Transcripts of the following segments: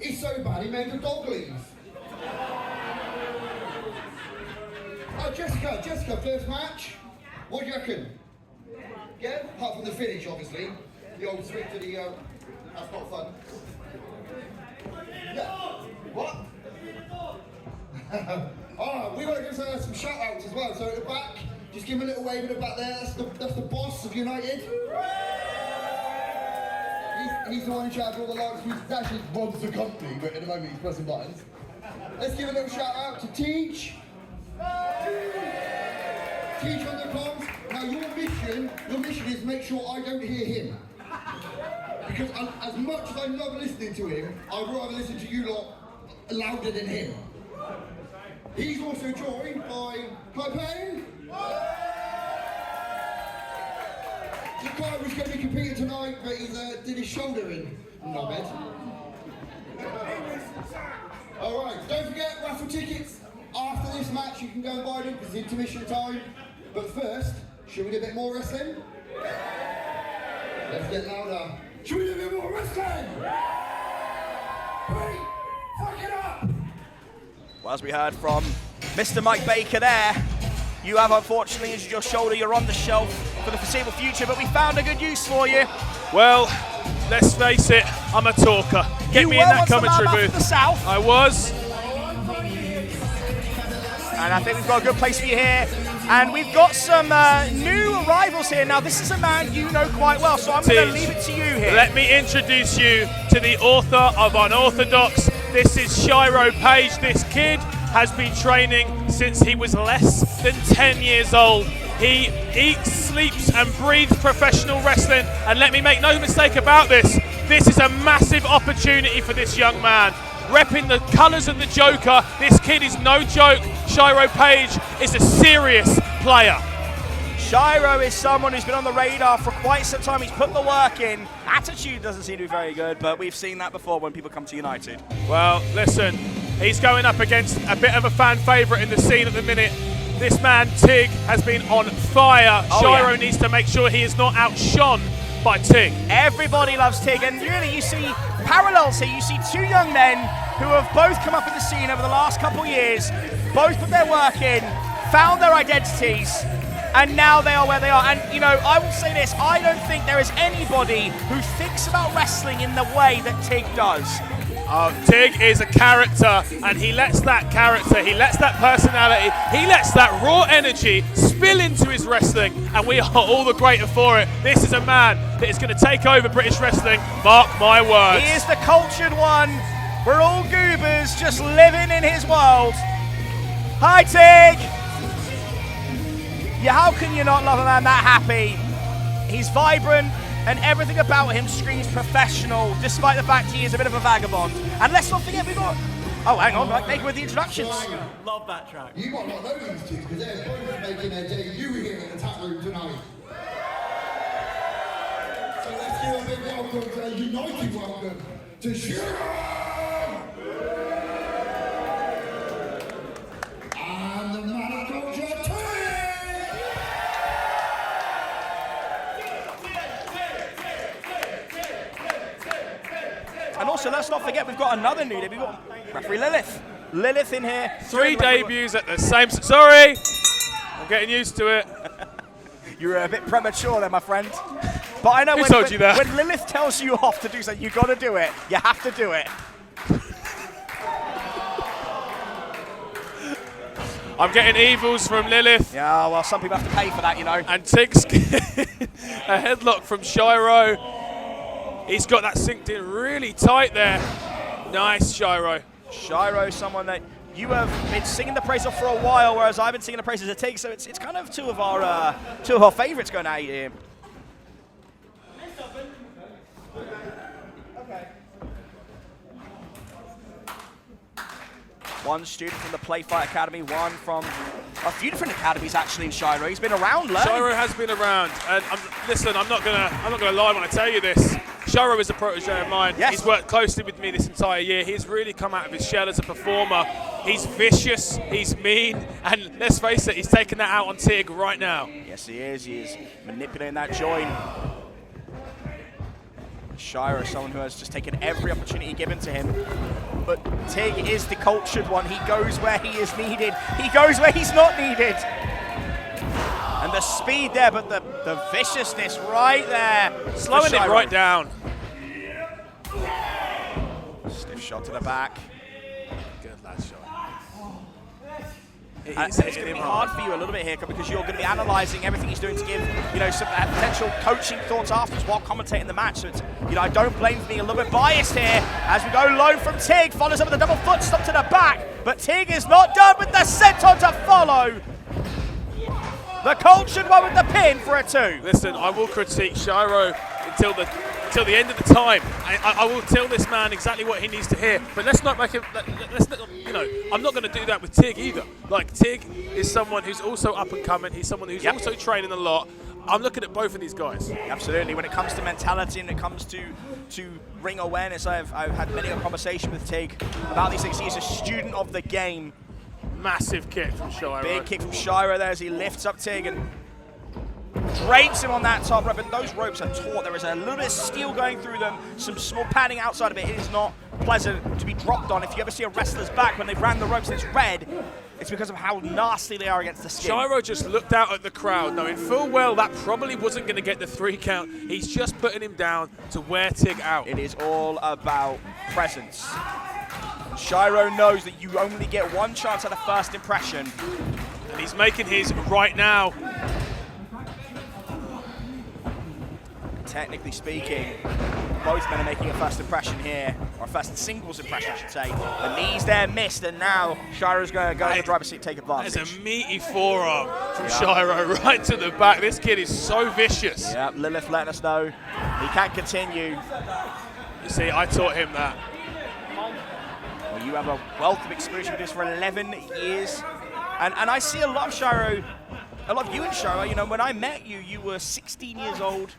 It's so bad he made the dog leave. Oh, Jessica, first match. What do you reckon? Yeah? Apart from the finish, obviously. The old switch to the, that's not fun. Yeah. What? Alright, we want to give some shout outs as well. So at the back, just give him a little wave at the back there. That's the boss of United. He's the one in charge of all the lights. He actually runs the company, but at the moment he's pressing buttons. Let's give a little shout out to TIG. TIG on the comms. Now your mission is make sure I don't hear him. Because as much as I love listening to him, I'd rather listen to you lot louder than him. He's also joined by Payne. The guy was going to be competing tonight, but he's did his shoulder in bed. Alright, don't forget, raffle tickets. After this match, you can go and buy them because it's intermission time. But first, should we do a bit more wrestling? Let's get louder. Should we do a bit more wrestling? Hey, fuck it up! Well, as we heard from Mr. Mike Baker there, you have unfortunately injured your shoulder. You're on the shelf for the foreseeable future, but we found a good use for you. Well, let's face it, I'm a talker. Get me in that commentary booth. The South. I was. And I think we've got a good place for you here. And we've got some new arrivals here. Now, this is a man you know quite well, so I'm going to leave it to you here. Let me introduce you to the author of Unorthodox. This is Shiro Page. This kid has been training since he was less than 10 years old. He eats, sleeps, and breathes professional wrestling. And let me make no mistake about this, this is a massive opportunity for this young man. Repping the colours of the Joker, this kid is no joke. Shiro Page is a serious player. Shiro is someone who's been on the radar for quite some time. He's put the work in. Attitude doesn't seem to be very good, but we've seen that before when people come to United. Well, listen, he's going up against a bit of a fan favourite in the scene at the minute. This man, TIG, has been on fire. Shiro needs to make sure he is not outshone by TIG. Everybody loves TIG, and really you see parallels here. You see two young men who have both come up in the scene over the last couple of years, both put their work in, found their identities, and now they are where they are. And, you know, I will say this, I don't think there is anybody who thinks about wrestling in the way that TIG does. TIG is a character, and he lets that character, he lets that personality, he lets that raw energy spill into his wrestling, and we are all the greater for it. This is a man that is going to take over British wrestling, mark my words. He is the cultured one. We're all goobers just living in his world. Hi, TIG! Yeah, how can you not love a man that happy? He's vibrant, and everything about him screams professional, despite the fact he is a bit of a vagabond. And let's not forget we've got... Oh, hang on, Mike Baker with the introductions. Love that track. You might not know these two, because they're both making their debut here in the tap room tonight. So let's give a big welcome to a United welcome to Shiro! And the man of culture, And also, let's not forget, we've got another new debut. We've got referee Lilith. Lilith in here. 3 debuts at the same... Sorry! I'm getting used to it. You were a bit premature there, my friend. But I know Who told you that? When Lilith tells you off to do something, you've got to do it. You have to do it. I'm getting evils from Lilith. Yeah, well, some people have to pay for that, you know. And Tig's a headlock from Shiro. He's got that synced in really tight there. Nice, Shiro. Shiro, someone that you have been singing the praise of for a while, whereas I've been singing the praises of TIG, so it's kind of two of our favourites going out here. One student from the Play Fight Academy, one from a few different academies actually in Shiro. He's been around learning. Shiro has been around, and listen, I'm not gonna lie when I tell you this. Shiro is a protege of mine. Yes. He's worked closely with me this entire year. He's really come out of his shell as a performer. He's vicious, he's mean, and let's face it, he's taking that out on TIG right now. Yes, he is. He is manipulating that joint. Shiro is someone who has just taken every opportunity given to him. But TIG is the cultured one. He goes where he is needed. He goes where he's not needed. And the speed there, but the viciousness right there. Slowing it right down. Stiff shot to the back. Good last shot. It's going to be hard for you a little bit here because you're going to be analysing everything he's doing to give, you know, some potential coaching thoughts afterwards while commentating the match. So it's, you know, I don't blame for being a little bit biased here as we go low from TIG, follows up with a double foot stop to the back, but TIG is not done with the senton to follow. The cultured one with the pin for a 2. Listen, I will critique Shiro until the end of the time. I will tell this man exactly what he needs to hear. But let's not make him. Let's not, you know, I'm not going to do that with TIG either. Like, TIG is someone who's also up and coming. He's someone who's also training a lot. I'm looking at both of these guys. Absolutely. When it comes to mentality and it comes to ring awareness, I've had many a conversation with TIG about these things. He's a student of the game. Massive kick from Shiro. Big kick from Shiro there as he lifts up TIG and drapes him on that top rope, and those ropes are taut. There is a little bit of steel going through them, some small padding outside of it. It is not pleasant to be dropped on. If you ever see a wrestler's back when they've ran the ropes and it's red, it's because of how nasty they are against the skin. Shiro just looked out at the crowd, knowing full well that probably wasn't going to get the 3 count. He's just putting him down to wear TIG out. It is all about presence. Shiro knows that you only get one chance at a first impression. And he's making his right now. Technically speaking, both men are making a first impression here, or a first singles impression, I should say. The knees there missed, and now Shiro's going to go in the driver's seat, take advantage. There's a meaty forearm from Shiro right to the back. This kid is so vicious. Yeah, Lilith letting us know he can't continue. You see, I taught him that. Well, you have a wealth of experience with this for 11 years. And I see a lot of Shiro, a lot of you in Shiro. You know, when I met you, you were 16 years old.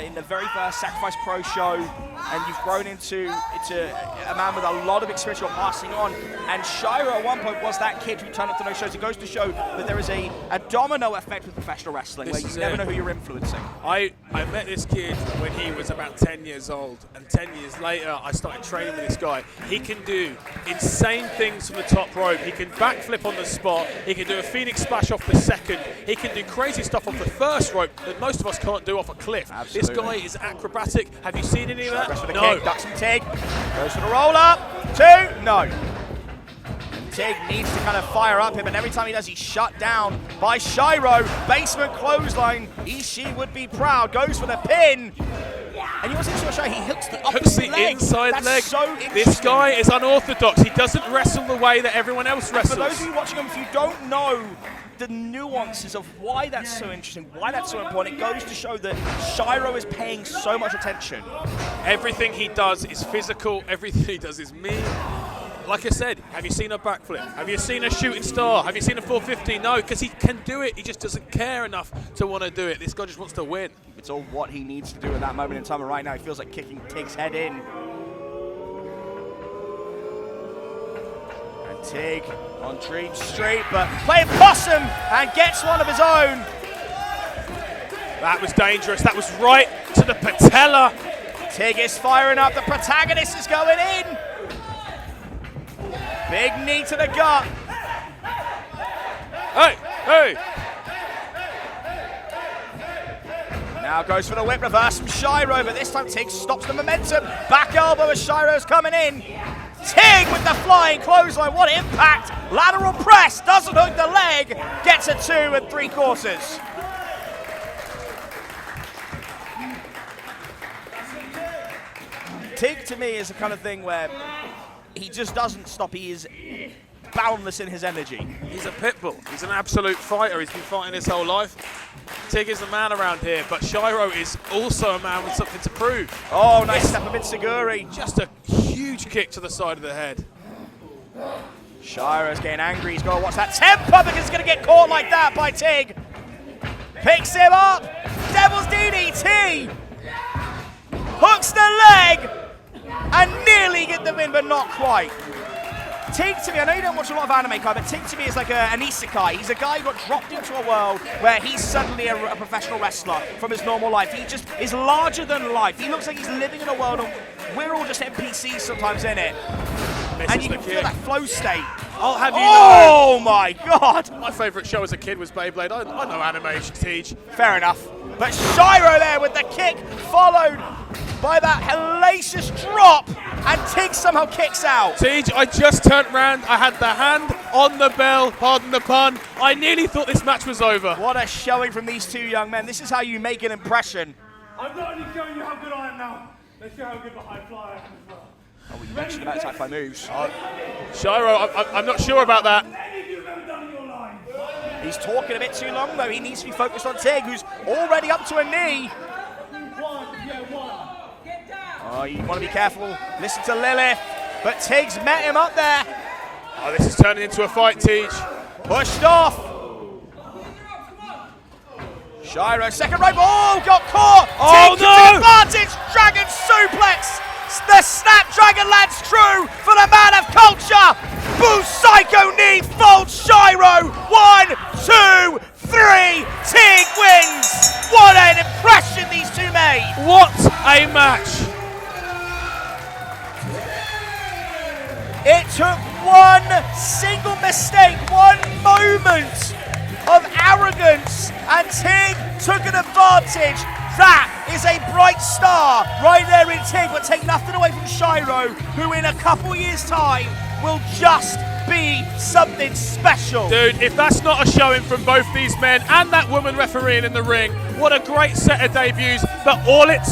In the very first Sacrifice Pro show, and you've grown into a man with a lot of experience you're passing on. And Shiro at one point was that kid who turned up to those shows. It goes to show that there is a domino effect with professional wrestling, where you never know who you're influencing. I met this kid when he was about 10 years old, and 10 years later I started training with this guy. He can do insane things from the top rope. He can backflip on the spot. He can do a Phoenix splash off the second. He can do crazy stuff off the first rope that most of us can't do off a cliff. Absolutely. This guy is acrobatic. Have you seen any of that? Goes for the No. kick, ducks and TIG. Goes for the roll up. 2, no. TIG needs to kind of fire up him, and every time he does, he's shut down by Shiro. Basement clothesline. Ishii would be proud. Goes for the pin. And you want to show he hooks the opposite leg. Inside That's leg. So interesting. This guy is unorthodox. He doesn't wrestle the way that everyone else wrestles. For those of you watching him, if you don't know the nuances of why that's so interesting, why that's so important, it goes to show that Shiro is paying so much attention. Everything he does is physical. Everything he does is mean. Like I said, have you seen a backflip? Have you seen a shooting star? Have you seen a 450? No, because he can do it. He just doesn't care enough to want to do it. This guy just wants to win. It's all what he needs to do at that moment in time, and right now he feels like kicking TIG's head in. And TIG on Dream Street, but playing possum and gets one of his own. That was dangerous. That was right to the patella. TIG is firing up. The protagonist is going in. Big knee to the gut. Hey, hey. Now goes for the whip reverse from Shiro, but this time TIG stops the momentum. Back elbow as Shiro's coming in. TIG with the flying clothesline. What impact. Lateral press. Doesn't hook the leg. Gets a 2 3/4. TIG to me is the kind of thing where he just doesn't stop. He is boundless in his energy. He's a pit bull. He's an absolute fighter. He's been fighting his whole life. TIG is the man around here, but Shiro is also a man with something to prove. Oh, nice step of Itsuguri. Just a huge kick to the side of the head. Shiro's getting angry. He's got to watch that temper because he's going to get caught like that by TIG. Picks him up. Devil's DDT. Hooks the leg. And nearly get the win, but not quite. Tig to me, I know you don't watch a lot of anime, Kai, but Tig to me is like an isekai. He's a guy who got dropped into a world where he's suddenly a professional wrestler from his normal life. He just is larger than life. He looks like he's living in a world and we're all just NPCs sometimes in it. And you can feel that flow state. I'll have you know. Oh my god! My favourite show as a kid was Beyblade. I know anime, Teach. Fair enough. But Shiro there with the kick, followed by that hellacious drop, and Tig somehow kicks out. Teach, I just turned round. I had the hand on the bell, pardon the pun. I nearly thought this match was over. What a showing from these two young men. This is how you make an impression. I'm not only showing you how good I am now, let's show how good the high flyer I am as well. Oh, you mentioned about high fly moves. Shiro, I'm not sure about that. Anything you've ever done in your life. He's talking a bit too long, though. He needs to be focused on Tig, who's already up to a knee. Oh, you want to be careful. Listen to Lilith. But Tig's met him up there. Oh, this is turning into a fight, Teach. Pushed off. Shiro, second rope. Oh, got caught. Oh, Tig no. Advantage. Dragon suplex. The Snapdragon lands true for the man of culture. Boost Psycho knee folds Shiro. 1, 2, 3. Tig wins. What an impression these two made. What a match. It took one single mistake, one moment of arrogance, and Tig took an advantage. That is a bright star right there in Tig, but take nothing away from Shiro, who in a couple years' time will just be something special. Dude, if that's not a showing from both these men and that woman refereeing in the ring, what a great set of debuts. But all it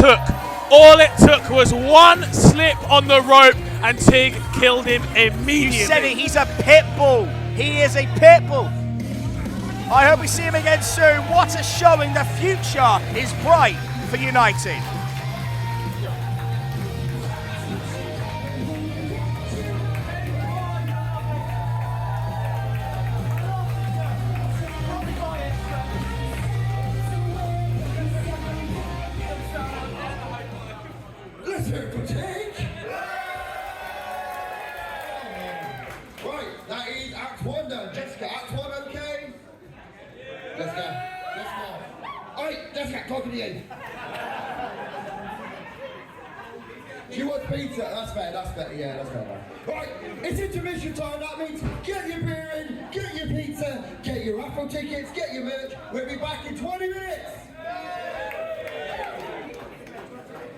took was one slip on the rope and Tig killed him immediately. You said it, he's a pit bull. He is a pit bull. I hope we see him again soon. What a showing. The future is bright for United. Let's hear it for Tig. Right, that is Act 1 done. Jessica, Act 1 okay? Let's go. Alright, Jessica, talk to the end. She wants pizza. That's better, yeah, that's better. Right, it's intermission time. That means get your beer in, get your pizza, get your raffle tickets, get your merch. We'll be back in 20 minutes.